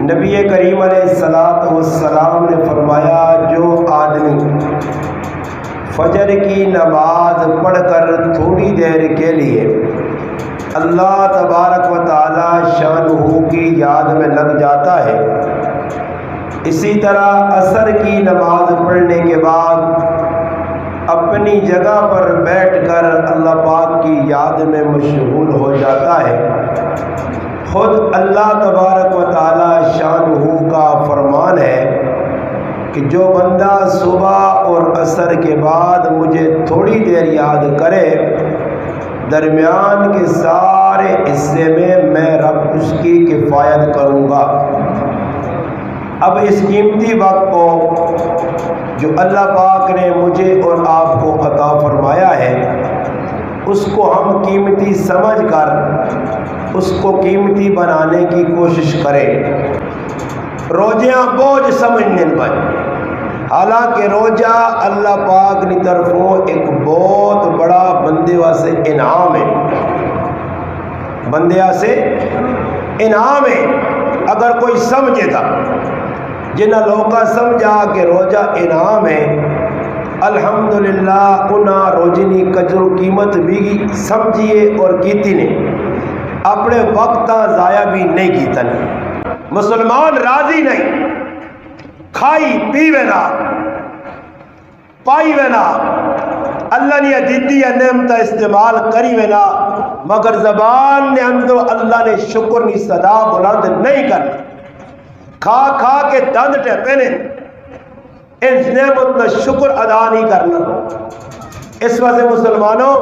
نبی کریم علیہ السلام نے فرمایا جو آدمی فجر کی نماز پڑھ کر تھوڑی دیر کے لیے اللہ تبارک و تعالی شانہ کی یاد میں لگ جاتا ہے، اسی طرح عصر کی نماز پڑھنے کے بعد اپنی جگہ پر بیٹھ کر اللہ پاک کی یاد میں مشغول ہو جاتا ہے، خود اللہ تبارک و تعالی شانہ کا فرمان ہے کہ جو بندہ صبح اور عصر کے بعد مجھے تھوڑی دیر یاد کرے، درمیان کے سارے حصے میں رب اس کی کفایت کروں گا۔ اب اس قیمتی وقت کو جو اللہ پاک نے مجھے اور آپ کو عطا فرمایا ہے، اس کو ہم قیمتی سمجھ کر اس کو قیمتی بنانے کی کوشش کریں۔ روزیاں بوجھ سمجھنے پر، حالانکہ روزہ اللہ پاک کی طرفوں ایک بہت بڑا بندے واسے انعام ہے، بندے واسے انعام ہے۔ اگر کوئی سمجھے تھا جنہاں لوگاں سمجھا کہ روزہ انعام ہے، الحمدللہ انہاں روزی کی قدر و قیمت بھی سمجھیے اور کیتی نے، اپنے وقت ضائع بھی نہیں کیتا نہیں۔ مسلمان راضی نہیں، کھائی پیوے نہ پائی وینا، اللہ نے دیتی ہے نعمت استعمال کری وینا، مگر زبان نے اندر اللہ نے شکر نی صدا بلند نہیں کرنا، کھا کھا کے دند ٹپے نے اس نعمت کا شکر ادا نہیں کرنا۔ اس وجہ مسلمانوں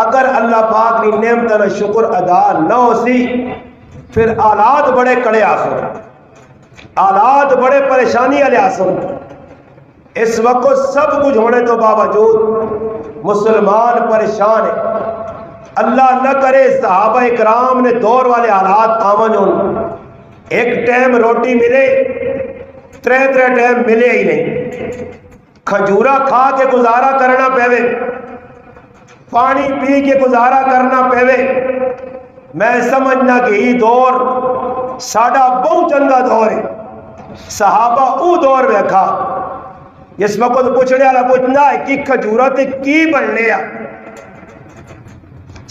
اگر اللہ پاک کی نعمت کا شکر ادا نہ ہو سی، پھر حالات بڑے کڑے آسن، حالات بڑے پریشانی والے آسن۔ اس وقت سب کچھ ہونے تو باوجود مسلمان پریشان ہے۔ اللہ نہ کرے صحابہ اکرام نے دور والے حالات آمن ہوں، ایک ٹائم روٹی ملے، ترے ٹائم ملے ہی نہیں، کھجورا کھا کے گزارا کرنا پہوے، پانی پی کے گزارا کرنا پہوے۔ میں سمجھنا کہ یہ دور ساڑا بہت چنگا دور ہے، صحابہ او دور ویکھا جس وقت پوچھنے والا پوچھنا ہے کہ کھجورا تے کی بننے آ،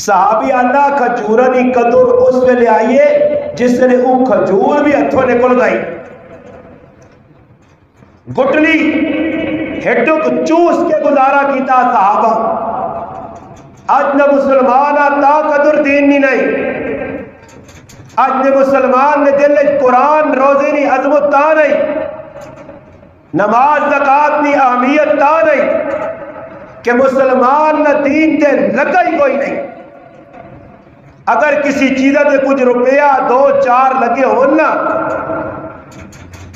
صحابی اللہ کھجورا نہیں قدر اس میں لے آئیے جس نے او کھجور بھی ہتھوں نکل گئی، گٹلی ہٹک چوس کے گزارا کیتا صحابہ۔ آج نہ مسلمان تا قدر دین نہیں، آج نے مسلمان نے دل قرآن روزے نہیں عظمت تا نہیں، نماز زکات نہیں اہمیت تا نہیں، کہ مسلمان نہ دین تے لگا ہی کوئی نہیں۔ اگر کسی چیزہ تے کچھ روپیہ 2-4 لگے ہونا،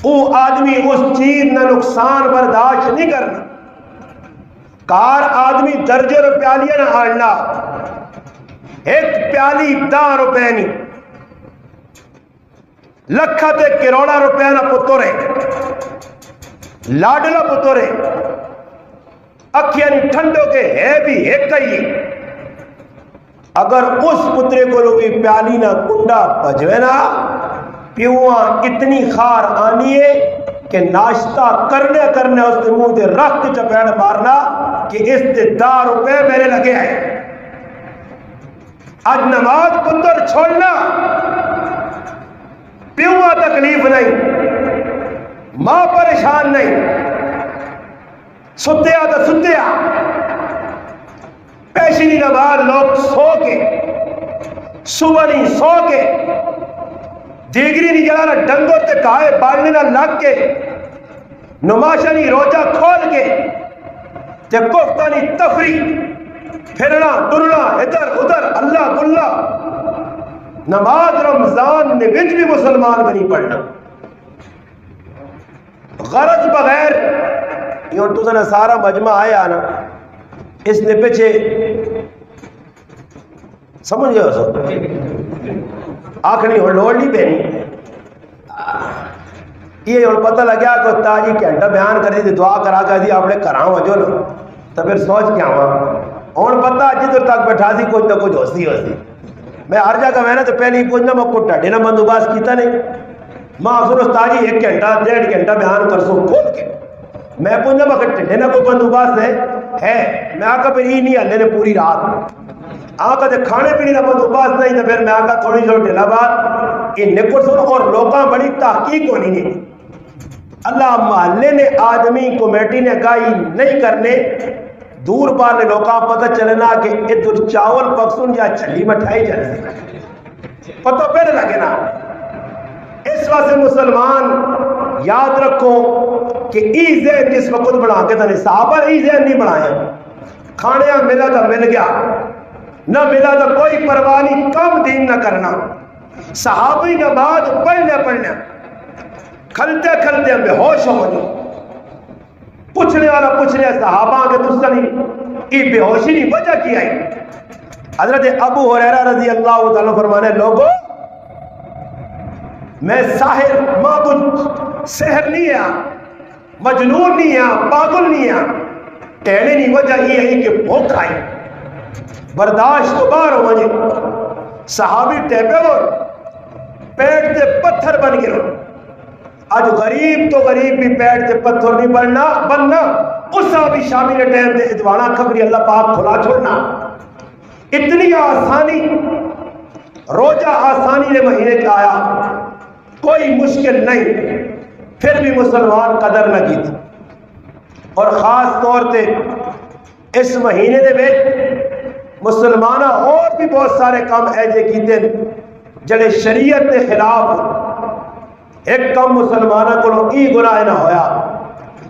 وہ آدمی اس چیز نہ نقصان برداشت نہیں کرنا۔ کار آدمی درجے روپیالیاں نہ آڑنا، ایک پیالی 10 روپے نہیں، لکھا تے کروڑا روپے نہ پترے، لاڈلا پترے، اکھیاں نہیں ٹھنڈو کے ہے بھی ایک ہی۔ اگر اس پترے کو لوگی پیالی نہ کنڈا بجوے نا، پیوہاں اتنی خار آنی ہے کہ ناشتہ کرنے اس کے منہ دے رکھ کے چپیڑ مارنا کہ اس تے 10 روپے میرے لگے ہیں۔ آج نماز پتر چھوڑنا، پیوہاں تکلیف نہیں، ماں پریشان نہیں، ستیا تو ستیا، پیشنی نماز لوگ سو کے، صبح نہیں سو کے، دیگری نہیں جلانا ڈنگوں تے کھائے بارنے نہ لگ کے، نماشا نہیں روجہ کھول کے، تے کفتہ نہیں تفریح، پھرنا ٹرنا ادھر ادھر اللہ گلہ۔ نماز رمضان نے وچ بھی مسلمان میں نہیں پڑھنا، غرض بغیر یہ تو سنا سارا مجمع آیا نا، اس نے پیچھے سمجھ گئے ہو سب آخری ہو لوڑ نہیں پہنی، یہ اور پتہ لگیا کہ تاجی گھنٹہ بیان کر دی دعا کرا کر دی آپ نے کراؤں وجہ نا، تو پھر سوچ کیا ہوا اور پتہ جدھر تک بیٹھا سی کچھ نہ کچھ ہوسی۔ میں ہر جگہ میں نے تو پہلے ہی پوچھنا میں کو ٹھڈے نہ بندوباس کیتا نہیں، معذور استاد جی 1 گھنٹہ 1.5 گھنٹہ بیان کر سو کھول کے میں پوچھنا مگر ٹھنڈے نہ کوئی بندوبست ہے میں آقا پھر یہ نہیں ہلے نے پوری رات آقا دے کھانے پینے کا بندوبست نہیں تو پھر میں آقا تھوڑی جو ڈھیلا بات یہ نکل سن اور لوگاں بڑی تحقیق ہونی نہیں اللہ محلے نے آدمی کمیٹی نے گائی نہیں کرنے دور بار نے لوگاں پتہ چلنا کہ ادھر چاول پکسن یا چلی مٹھائی جلسی پتہ پہلے لگے نا اس واسطے مسلمان یاد رکھو کہ ای ذہن جس وقت بنا کے تھا صحابہ ای ذہن نہیں بنایا کھانے ملا تو مل گیا نہ ملا تو کوئی پرواہ نہیں کم دین نہ کرنا صحابی نماز پڑھنا کھلتے کھلتے بے ہوش ہو جاؤ پوچھنے والا پوچھنے صحابہ کے دوسری کی بے ہوشی نہیں وجہ کی آئی حضرت ابو ہریرہ رضی اللہ تعالیٰ فرمانے لوگوں میں ساحر معبود سحر نہیں ہے مجنون نہیں ہے پاگل نہیں ہے ٹہنے نہیں وجہ یہ ہے کہ بھوک آئی برداشت تو باہر ہو مجھے صحابی ٹیپے اور پیٹ سے پتھر بن گئے آج غریب تو غریب بھی پیٹ سے پتھر نہیں بننا اس صحابی شامی نے ٹیم دے ادوانا خبری اللہ پاک کھلا چھوڑنا اتنی آسانی روزہ آسانی نے مہینے کا آیا کوئی مشکل نہیں پھر بھی مسلمان قدر نہ کی تھی اور خاص طور سے اس مہینے دے وچ مسلمانہ اور بھی بہت سارے کام ایجے کیتے جڑے شریعت کے خلاف ایک کم مسلمانہ کو ای گناہ نہ ہویا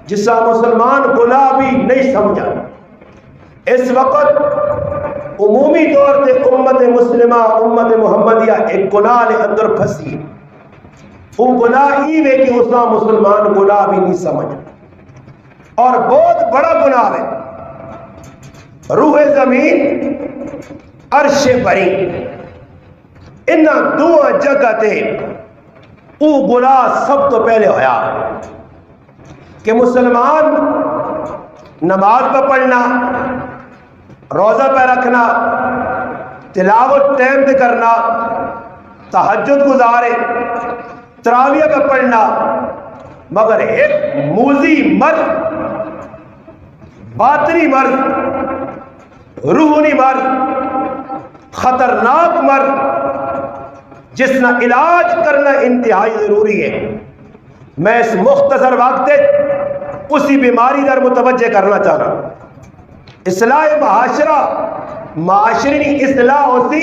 جسا مسلمان گناہ بھی نہیں سمجھا اس وقت عمومی طور پہ امت مسلمہ امت محمدیہ ایک گناہ نے اندر پھنسی وہ گناہ ہی میں کہ اس مسلمان گناہ بھی نہیں سمجھ اور بہت بڑا گناہ ہے روح زمین عرش بری ان دو جگہ تے وہ گناہ سب تو پہلے ہویا کہ مسلمان نماز پہ پڑھنا روزہ پہ رکھنا تلاوت ٹائم پہ کرنا تہجد گزارے تراویہ پہ پڑھنا مگر ایک موذی مرد باطنی مرد روحانی مرد خطرناک مرد جس کا علاج کرنا انتہائی ضروری ہے میں اس مختصر وقت اسی بیماری در متوجہ کرنا چاہنا اصلاح معاشرہ معاشرے اصلاح ہوتی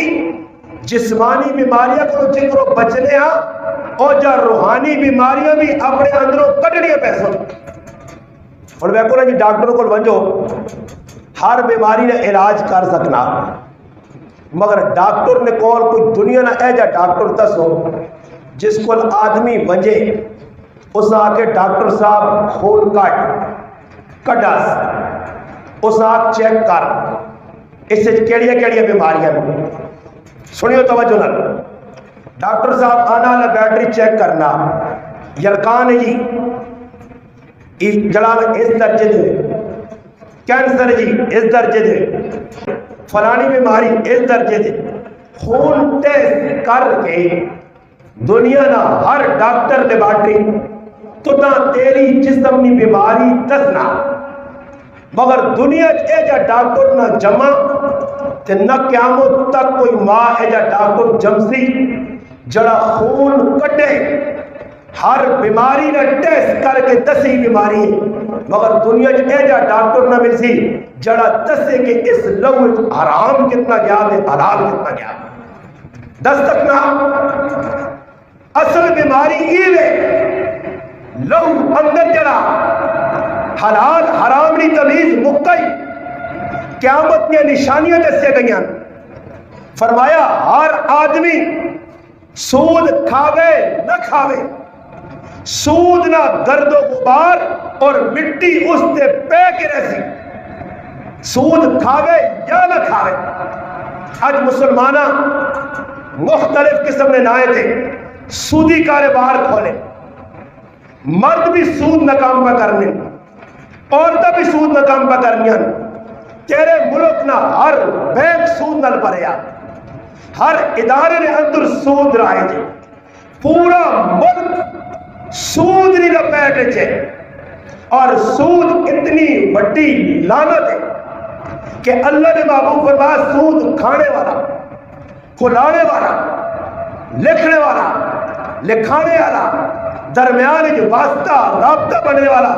جسمانی بیماریاں کو جنگروں بچنے ہاں اور جا روحانی بیماریاں بھی اپنے اندروں کٹڑیاں پیسوں اور میں کہوں جی ڈاکٹروں کو بنجو ہر بیماری نے علاج کر سکنا مگر ڈاکٹر نے کول کوئی دنیا نہ اے جا ڈاکٹر دسو جس کو آدمی ونجے اس آ کے ڈاکٹر صاحب خون کٹاس اس آ چیک کر اس سے کیڑیاں بیماریاں سنیو توجہ نہ ڈاکٹر صاحب آنا نہ بیٹری چیک کرنا یلکان جی جلال اس درجے دے کینسر جی اس درجے دے فلانی بیماری اس درجے دے خون ٹیسٹ کر کے دنیا نہ ہر ڈاکٹر لیبارٹری تو نہ تیری جسمنی بیماری دسنا مگر دنیا اے جا ڈاکٹر نہ جمع تے نہ قیامت تک کوئی ماں اے جا ڈاکٹر جمسی جڑا خون کٹے ہر بیماری نہ ٹیسٹ کر کے دسی بیماری ہے مگر دنیا اے جا ڈاکٹر نہ مل سی جڑا دسے کہ اس لہو حرام کتنا گیا ہے حلال کتنا گیا دستک نہ اصل بیماری یہ ہے لہو اندر جڑا حلال حرام نہیں تمیز مکئی قیامت کی نشانیاں دسے گئیاں فرمایا ہر آدمی سود کھاوے نہ کھاوے سود نہ گرد و غبار اور مٹی اس سے پہ کے رہسی سود کھاوے یا نہ کھاوے آج مسلمانہ مختلف قسم نے نائے تھے سودی کاروبار کھولے مرد بھی سود ناکام پہ کرنے عورتیں بھی سود ناکام پہ کرنیاں تیرے ملک نہ ہر بینک سود نہ پڑیا ہر ادارے نے اندر سود رائے جے پورا ملک پیٹ ہے اور سود اتنی بڑی لعنت ہے کہ اللہ نے محبوب فرمایا سود کھانے والا، کھلانے والا، لکھنے والا، لکھانے والا، درمیان جو واسطہ رابطہ بننے والا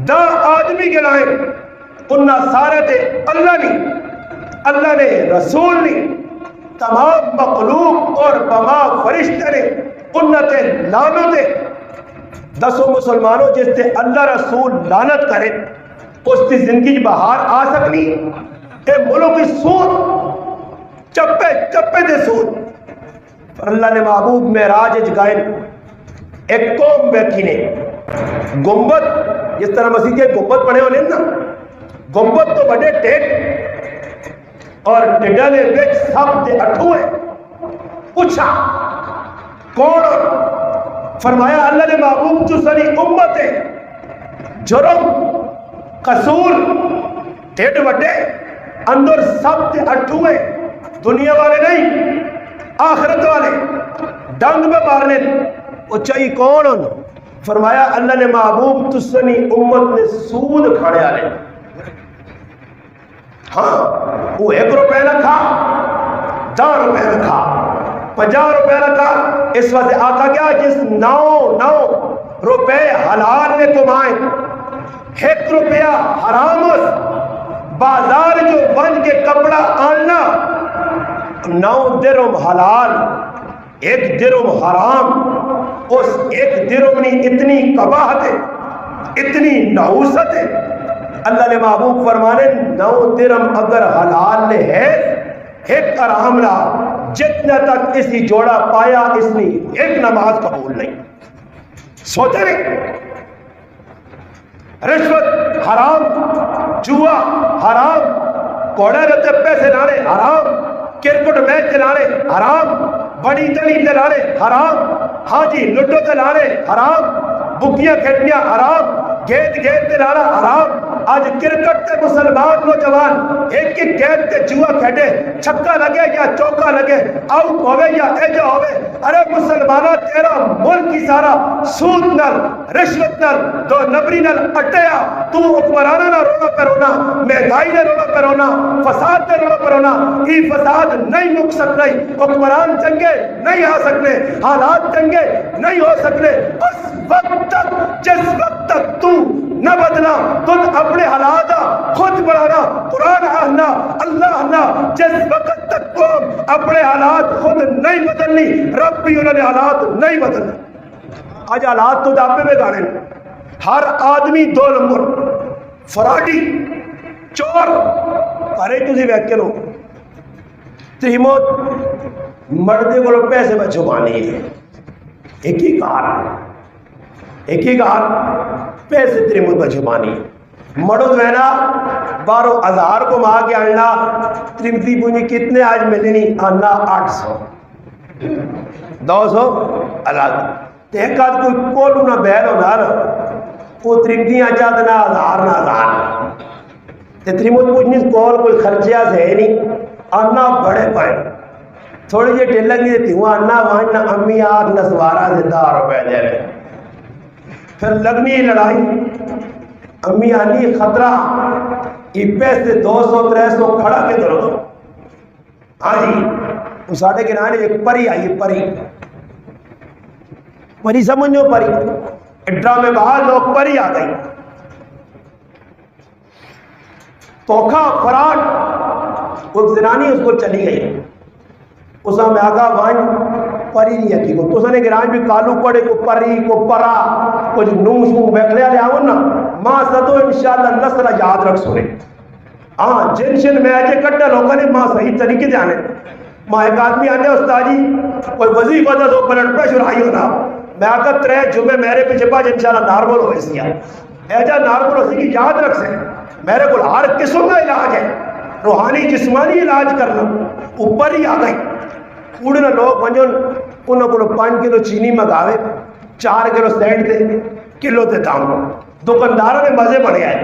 دا آدمی کے لائے انہا سارے تے اللہ نے رسول نے تمام مخلوق اور بما فرشتے نے انہا تے لعنت تے دسو مسلمانوں جس تے اللہ رسول لعنت کرے اس تی زندگی بہار آ سکنی؟ اے ملک کی سود چپے دے سود پر اللہ نے محبوب معراج جگائیں ایک قوم بیٹھی نے گنبد جس طرح مسیح کے گنبد پڑے ہونے نا گنبد تو بڑے ٹیک اور ٹڈلے وچ سب تے اٹھوئے پوچھا کون؟ فرمایا اللہ نے محبوب تو ساری امت ہے جرم قصور ٹھڈ وڈے اندر سب تے اٹھوئے دنیا والے نہیں آخرت والے ڈنگ میں مارنے اچھائی کون ہوں؟ فرمایا اللہ نے محبوب تسنی امت نے سود کھانے آلے ہاں وہ 1 روپے نہ کھا 10 روپے نہ کھا 50 روپے نہ کھا اس وقت آقا کیا جس 9 روپے حلال میں کمائیں 1 روپیہ حرام بازار جو بن کے کپڑا آنا 9 درہم حلال 1 درہم حرام اس 1 درہم نے اتنی قباحت ہے اتنی نحوست ہے اللہ نے محبوب فرمانے 9 درہم اگر حلال نے ہے 1 حرام لا جتنا تک اسی جوڑا پایا اس نے 1 نماز قبول نہیں سوچے نہیں رشوت حرام جوا حرام کوڑے رہتے پیسے لانے حرام کرکٹ میچ چلانے حرام بڑی تڑی چلانے حرام ہاں جی لٹو چلانے حرام بکیاں کھیلنیاں حرام گیند چلانا حرام آج کرکٹ تے مسلمان نوجوان ایک گیند تے جوا کھیڈے چھکا لگے یا چوکا لگے آؤٹ ہوئے یا ایجا ہوئے ارے مسلمانہ تیرا ملک کی سارا سود نل رشوت نل تو نبری نل اٹیا تو حکمرانہ نہ رونا پر ہونا مہنگائی نہ رونا پر ہونا فساد نہ رونا پر ہونا ای فساد نہیں مک سکتے حکمران چنگے نہیں آ سکتے حالات چنگے نہیں ہو سکتے اس وقت تک جس وقت تک تو نہ بدلا تم اپنے حالات خود بڑھانا قرآن آنا اللہ آنا جس وقت تک تم اپنے حالات خود نہیں بدلنی رب بھی انہوں نے حالات نہیں بدلنے آج حالات تو دابے میں گانے ہر آدمی 2 نمبر فراڈی چور پارے تُسی ویکے لو تریموت مردے کو پیسے میں چھپانے ہیں ایک ہی کار پیسے تریموت میں چھپانی مڑو وینا 12,000 کو ماں کے آنا تریمتی پونجی کتنے آج ملنی آنا 800 200 اللہ تحقیقات کوئی کولو نہ بہن ہونا نا وہ تریمتی آجا دنا 1000 تے تریموت پونجی کول کوئی خرچیا سے ہے نہیں آنا بڑے پائیں تھوڑی جی ٹھل لگی دیتی ہوں آنا وہاں امی آگ نسوارا سے 10 روپے دے رہے پھر لگنی لڑائی امی آنی خطرہ یہ پیسے 200-300 کھڑا کے درو ہاں جی وہ ساڑھے کے نانے ایک پری آئی پری سمجھو پری ڈرامے باہر لوگ پری آ گئی توکھا فراڈ وہ زنانی اس کو چلی گئی اس میں آگا وائن پری نہیں ہے کو تو سنے گران بھی کالو پڑے کو پری کو پرا کچھ نوش ہوں بیکلے آلے آؤں نا ماں ستو انشاءاللہ نسل یاد رکھ سنے ہاں جنشن میں آجے کٹا لوگا نے ماں صحیح طریقے دے آنے ماں ایک آدمی آنے استاجی کوئی وظیفہ دا تو بلڈ پریشر آئی ہونا میں آگا 3 جمعے میرے پیچھے پاس انشاءاللہ نارمل ہوئے سیا ایجا نارمل ہو سی کی یاد رکھ سے میرے کو ہر قسم کا علاج ہے روحانی جسمانی علاج کرنا اوپر ہی آ گئی اڑنا لوگ ونجن انہوں کو 5 کلو چینی مگاوے 4 کلو سینٹ دے کلو تے دام دکانداروں نے مزے بڑھ گئے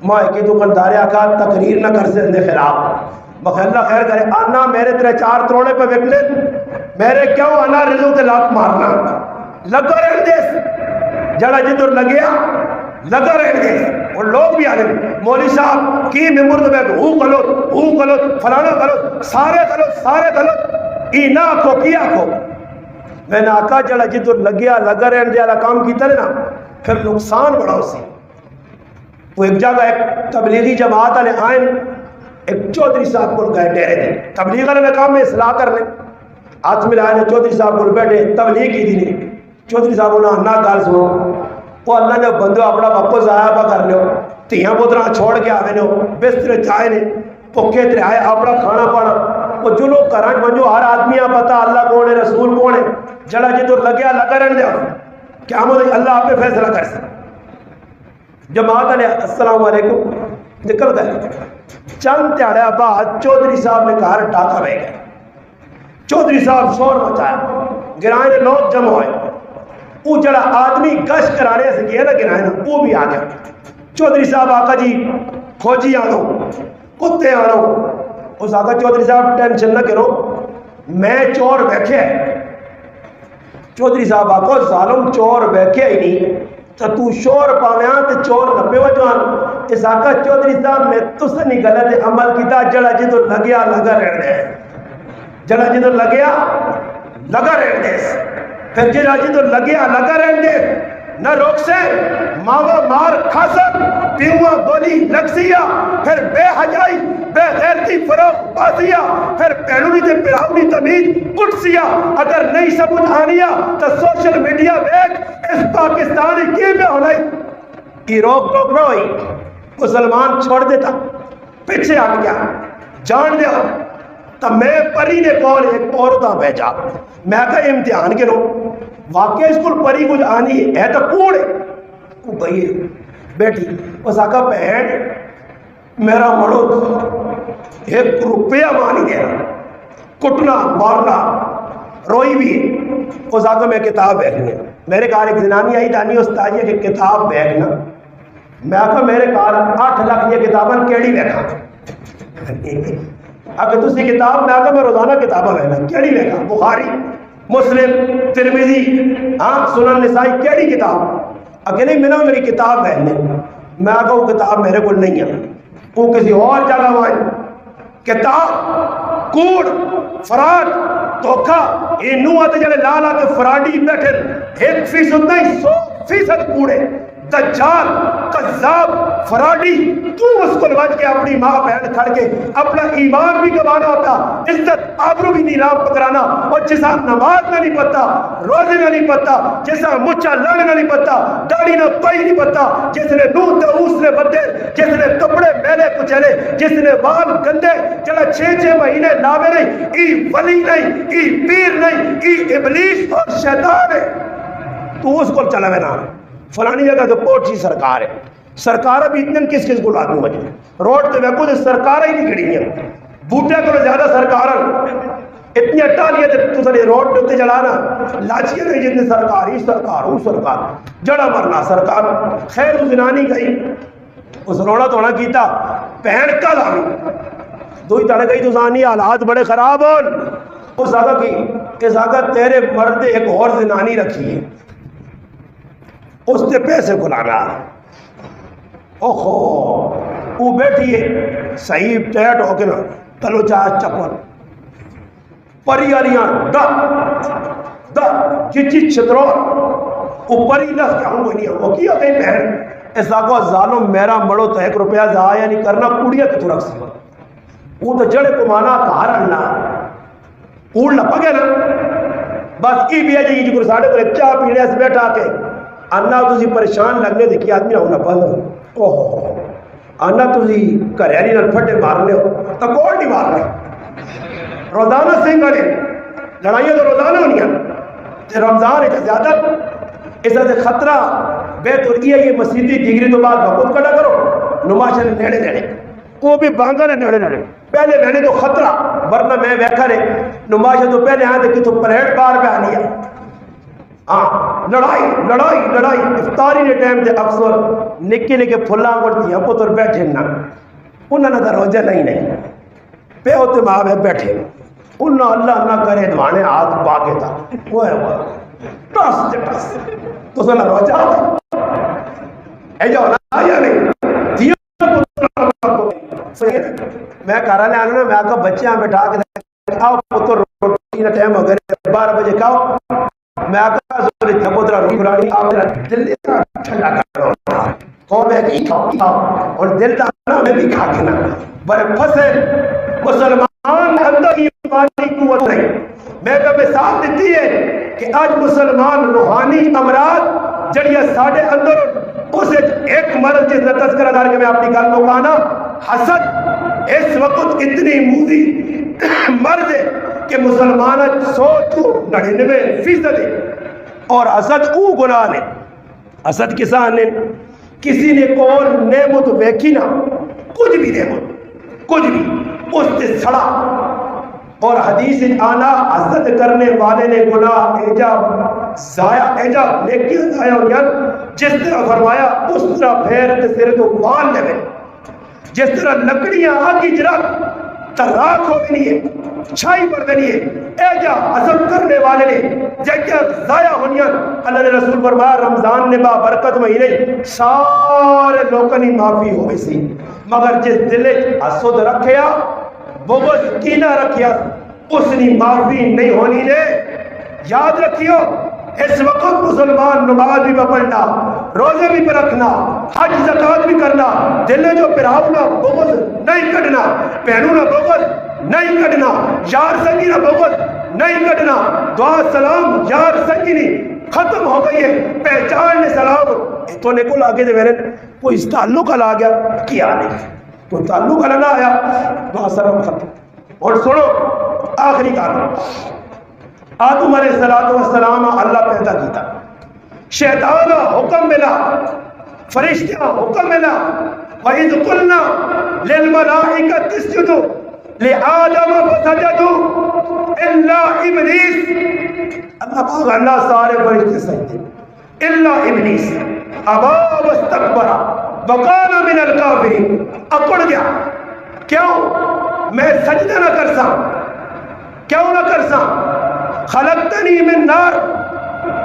ماں کی دکاندارے آقا تقریر نہ کر سے اندے خلاف مخلہ خیر کرے آنا میرے 3-4 تروڑے پہ وکلے میرے کیوں آنا رزو تے لاکھ مارنا لگو رہن دے جڑا جدھر لگیا لگا رہ گئے اور لوگ بھی آ گئے مولوی صاحب کی ممبر تو بیٹھ ہو غلط فلانا غلط سارے غلط ای نہ آکھو کی آکھو میں نے آکھا جڑا جدھر لگیا لگا رہن دیا کام کیتا نا پھر نقصان بڑا اسی وہ ایک جگہ ایک تبلیغی جماعت والے آئیں ایک چودھری صاحب کو گئے ڈیرے دے تبلیغ والے کام میں اصلاح کرنے ہاتھ میں لائے چودھری صاحب کو بیٹھے تبلیغ کی دی چودھری صاحب نے نہ گل سنو وہ اللہ نے بندو اپنا واپس ضائع پا کر لو تیاں پوترا چھوڑ کے آوے نو بستر چائے نے پکے ترائے اپنا کھانا پانا وہ جو لوگ کران منجو ہر آدمی پتا اللہ کون ہے رسول کون ہے جڑا جدھر لگیا لگا رہن دیا کیا مجھے اللہ آپ پہ فیصلہ کر سکتا جماعت علیہ السلام علیکم نکل گئے چند تیارے بعد چودھری صاحب نے کہا ڈاکہ بہ گئے چودھری صاحب شور مچایا گرائے نے لوگ جمع ہوئے وہ جڑا آدمی گشت کرانے سے گیا نا گرائے نا وہ بھی آ گیا چودھری صاحب آقا جی فوجی آنو کتے آنو اس آقا چودھری صاحب ٹینشن نہ کرو میں چور بیٹھے چودھری صاحب آقا ظالم چور بیٹھے ہی نہیں تو شور پاویاں تے چور نپے وجوان اس آقا چودھری صاحب میں تس نہیں غلط عمل کیتا جڑا جدھر لگیا لگا رہن دے جڑا جدھر لگیا لگا رہن دے پھر جڑا جدھر لگیا لگا رہن دے نہ روک سے ماوا مار کھاسن پیوا گولی لگسیا پھر بے حجائی بے غیرتی فروغ بازیا پھر پہنونی تے پراؤنی تمیز اٹھسیا اگر نہیں سمجھ آنیا تو سوشل میڈیا بیک اس پاکستانی کی میں ہونا کی روک نہ ہوئی مسلمان چھوڑ دیتا پیچھے آ گیا جان دیا تو میں پری نے کال ایک عورتہ بھیجا میں کہا امتحان کے لو واقعی اس کو پری کچھ آنی ہے تو کوڑے وہ گئی بیٹھی اس آقا بہن میرا مڑو 1 روپیہ مانی دیا کٹنا مارنا روئی بھی اس آقا میں کتاب بیٹھنی ہے میرے کار ایک زنانی آئی دانی استاذی کہ کتاب بیٹھنا میں آقا میرے کار 8 لاکھ یہ کتاباں کیڑی بیٹھا اگر تسی کتاب میں آقا میں روزانہ کتاباں بیٹھنا کیڑی بیٹھا بخاری مسلم ترمذی سنن نسائی کیڑی کتاب اگر نہیں میں نے میری کتاب ہے میں آگا وہ کتاب میرے کو نہیں ہے وہ کسی اور جگہ ہوئے کتاب کوڑ فراڈ دھوکہ یہ نوات جلے لالا کے فراڈی بیٹھے 1% نہیں 100% کوڑے دجال قذاب فراڈی تو اس کو لوج کے اپنی ماں بہن کھڑ کے اپنا ایمان بھی گوانا ہوتا عزت آبرو بھی نیلام پکرانا اور جیسا نماز نہ نہیں پتا روزے نہ نہیں پتا جیسا مچا لڑنا نہیں پتا داڑھی نہ پائی نہیں پتا جس نے نوت اس نے بدے جس نے کپڑے میلے کچلے جس نے بال گندے چلا 6 مہینے لاوے نہیں ای ولی نہیں ای پیر نہیں ای ابلیس اور شیطان ہے تو اس کو چلا میں فلانی جگہ تو پوچھی سرکار ہے سرکار ابھی اتنے کس کو لازم مجھے روڈ تے میں کچھ سرکار ہی نہیں کھڑی ہیں بوٹے کو زیادہ سرکار اتنی اٹالیاں تو سارے روڈ تے چلانا لاچیاں نہیں جتنے سرکار ہی سرکار ہوں سرکار جڑا مرنا سرکار خیر زنانی گئی اس روڑا توڑا کیتا پہن کا لامی دوئی تڑے گئی تو زانی حالات بڑے خراب ہون اس آگا کی اس آگا تیرے مرد ایک اور زنانی رکھی ہے اس نے پیسے کھلانا اوہو وہ بیٹھی ہے صحیح ٹیٹ ہو کے نا تلو چاہ چپل پری آلیاں دا چچی چھترو وہ پری لفظ کیا ہوں نہیں وہ کیا کہیں پہن ایسا کو ظالم میرا مڑو تو 1 روپیہ ضائع نہیں کرنا پوڑیا کے تو رکھ سکتا وہ تو جڑے کمانا کہار اللہ اوڑ لپا گیا نا بس کی بھی ہے جی جو ساڑھے پر چاہ پینے سے بیٹھا کے آنا تُسی پریشان لگنے دیکھی آدمی نہ ہونا بند ہو اوہ آنا تُسی کریاری نہ پھٹے مارنے ہو تو کون نہیں مارنے روزانہ سنگھ کرے لڑائیاں تو روزانہ ہونی ہیں رمضان ہے زیادہ اس سے خطرہ بیت ارگی ہے یہ مسیدی ڈگری تو بعد بخود کڑا کرو نماشہ نے نیڑے نیڑے وہ بھی بانگا نے نیڑے نیڑے پہلے میں نے تو خطرہ ورنہ میں بیٹھا رہے نماشہ تو پہلے آئے تھے کہ تو پریڈ بار پہ آنی ہے ہاں لڑائی لڑائی لڑائی افطاری نے ٹائم دے اکثر نکے نکے پھلا کرتی ہیں پتر بیٹھے نا انہوں نے روزہ نہیں پہ ہوتے ماں میں بیٹھے انہوں اللہ نہ کرے دوانے ہاتھ باغے تھا وہ ہے وہ ٹس تو سلا روچا اے جو نہ یا نہیں میں کہہ رہا نے میں آقا بچیاں بٹھا کے آؤ پتر روٹی کا ٹائم ہو گیا 12 بجے کھاؤ میں آقا زوری تھا پتر روٹی کھلاڑی آپ میرا دل ٹھنڈا کر رہا ہوں قوم ہے کہ کھاؤ اور دل دانا میں بھی کھا کے نہ بڑے پھنسے مسلمان اندر کی ایمانی قوت نہیں میں کبھی ساتھ دیتی ہے کہ آج مسلمان روحانی امراض جڑیاں ساڑھے اندر اسے ایک مرض جس نے تذکرہ دار کے میں اپنی گل کو کہا نا حسد اس وقت اتنی موذی مرض ہے کہ مسلمان 199% اور حسد او گناہ نے حسد کسان نے کسی نے کول نعمت ویکھی نہ کچھ بھی نعمت کچھ بھی اس سے سڑا اور حدیث آنا حسد کرنے والے نے گناہ ایجاب ضائع ایجاب نیکی ضائع ہو گیا جس طرح فرمایا اس طرح پھیر کے سر تو بال لے جس طرح لکڑیاں آگی جرا تراک ہو گئی ہے چھائی پڑ گئی ہے ایجا حسد کرنے والے نے جگہ ضائع ہونی اللہ نے رسول فرمایا رمضان نے با برکت مہینے سارے لوگوں کی معافی ہوئی سی مگر جس دل حسد رکھیا بغض کینہ رکھیا اس نے معافی نہیں ہونی نے یاد رکھیو اس وقت مسلمان نماز بھی پڑھنا روزے بھی رکھنا حج زکات بھی کرنا دل جو پراؤنا بغض نہیں کٹنا پہنونا بغض نہیں کٹنا یار سنگی نہ بغض نہیں کٹنا دعا سلام یار سنگی نہیں ختم ہو گئی ہے پہچان نے سلام تو نے کو آگے دے میرے کوئی اس تعلق لا گیا کیا نہیں تو تعلق نہ آیا دعا سلام ختم اور سنو آخری کارن آدم علیہ السلام اللہ پیدا کیتا شیطان حکم ملا فرشتہ حکم ملا وَإِذْ قُلْنَا لِلْمَلَائِكَةِ اسْجُدُوا لِآدَمَ فَسَجَدُوا إِلَّا إِبْلِيسَ اللہ سارے فرشتے سجدے الا ابلیس ابا واستكبر وقال من الكافرين اکڑ گیا کیوں میں سجدہ نہ کر سا کیوں نہ کر سا خلقتنی من نار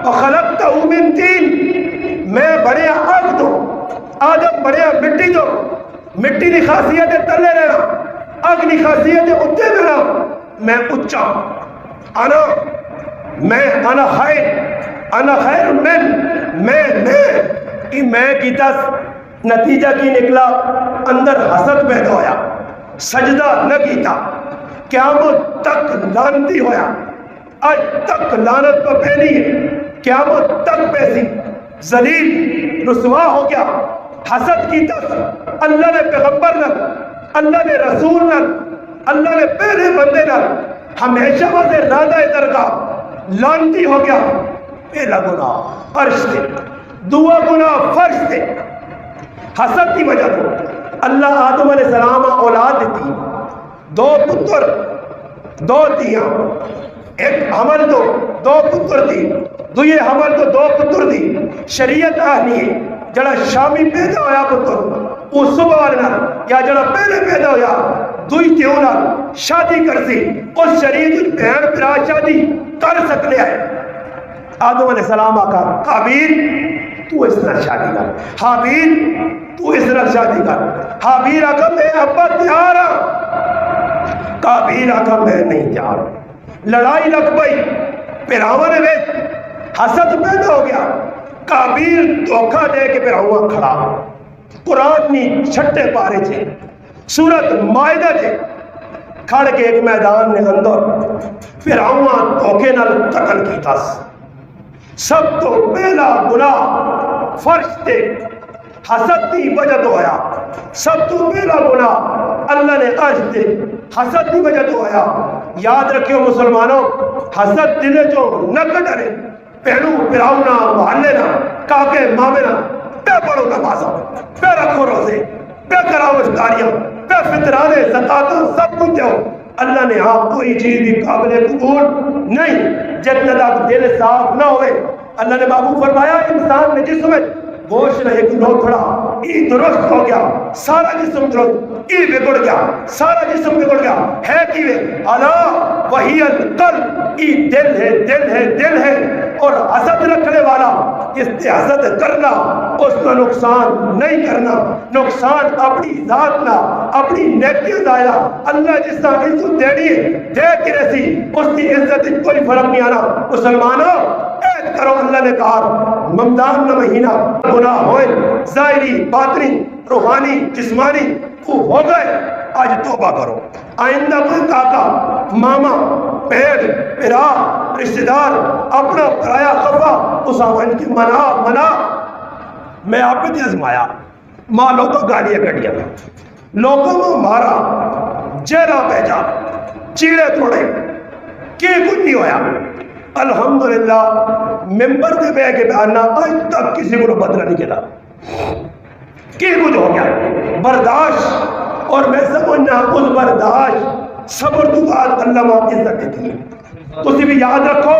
وخلقته من طین میں بڑے آگ دو آدم بڑے مٹی دو مٹی دی خاصیت تلے رہنا آگ دی خاصیت اتے رہنا میں اچھا انا خیر میں کیتا نتیجہ کی نکلا اندر حسد پیدا ہویا سجدہ نہ کیتا قیامت تک لانتی ہویا آج تک لانت پر پہنی ہے قیامت تک پیسی ذلیل رسوا ہو گیا حسد کی تس اللہ نے پیغمبر نہ اللہ نے رسول نہ اللہ نے پہلے بندے نہ ہمیشہ واسے رادہ درگاہ لانتی ہو گیا پہلا گناہ عرش سے دعا گناہ فرش سے حسد کی وجہ تو اللہ آدم علیہ السلام اولاد دیتی 2 پتر 2 دیاں ایک حمل دو پتر دی دوئے حمل 2 پتر دی شریعت آنی ہے جڑا شامی پیدا ہویا پتر وہ صبح والنا یا جڑا پہلے پیدا ہویا دوئی تیونا شادی کر سی اس شریعت بہن پرا شادی کر سکنے آئے آدم علیہ السلام آقا قابیل تو اس طرح شادی کر حابیل تو اس طرح شادی کر حابیل آقا میں ابا تیار ہوں قابیل آقا میں نہیں تیار لڑائی لگ پئی پھراون میں حسد پیدا ہو گیا قابیل دھوکہ دے کے پھراون کھڑا قرآن نی چھٹے پارے تھے سورت مائدہ تھے کھڑ کے ایک میدان نے اندر پھراون دھوکے نال قتل کی تاس سب تو پہلا گناہ فرش تے حسد کی وجہ تو آیا سب تو پہلا گناہ اللہ نے آج تے حسد کی وجہ تو آیا یاد رکھیو مسلمانوں حسد دلے جو نہ کٹرے پہلو پراؤنا محلے نا کاکے مامے نا پہ پڑھو نمازہ پہ رکھو روزے پہ کراؤ افطاریاں پہ فطرانے زکاة سب کچھ دو اللہ نے آپ کوئی چیز بھی قابل قبول نہیں جتنا تک دل صاف نہ ہوئے اللہ نے بابو فرمایا انسان نے جسم میں گوشت رہے کو نو کھڑا ای درست ہو گیا سارا جسم درست ای بگڑ گیا سارا جسم بگڑ گیا ہے کیوے اللہ وہی القلب ای دل ہے اور حسد رکھنے والا استحاضت کرنا، اس کا نقصان نہیں کرنا، نقصان اپنی ذات نہ اپنی نیکیاں دایا اللہ جس طرح عزت دینی ہے دے کے رسی، اس کی عزت کوئی فرق نہیں آنا۔ مسلمانوں عہد کرو، اللہ نے کہا رمضان نہ مہینہ گناہ ہوئے ظاہری باطنی روحانی جسمانی وہ ہو گئے، آج توبہ کرو۔ آئندہ کوئی کاکا ماما بہن بھرا رشتہ دار اپنا پرایا خفا اسامہ ان کی منا میں آپ پہ آزمایا، مالوں کو گالیاں کٹیا، لوگوں کو مارا، جیلا بھیجا، چیڑے توڑے، کی کچھ نہیں ہویا۔ الحمدللہ ممبر کے بے کے بیانہ آج تک کسی کو بدلہ نہیں کیا، کی کچھ ہو گیا برداشت۔ اور میں سمجھنا اس برداشت صبر تو بعد اللہ ماں عزت دیتی ہے۔ تسی بھی یاد رکھو،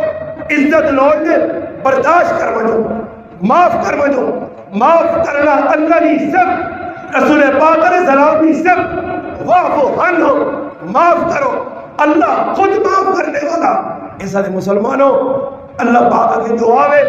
عزت لوٹ دے برداشت کر مجھو، معاف کر مجھو، معاف کرنا اللہ نہیں سب رسول پاک علیہ السلام نہیں سب واعفو عنہم، معاف کرو، اللہ خود معاف کرنے والا۔ اس لیے مسلمانوں اللہ پاک کی دعا میں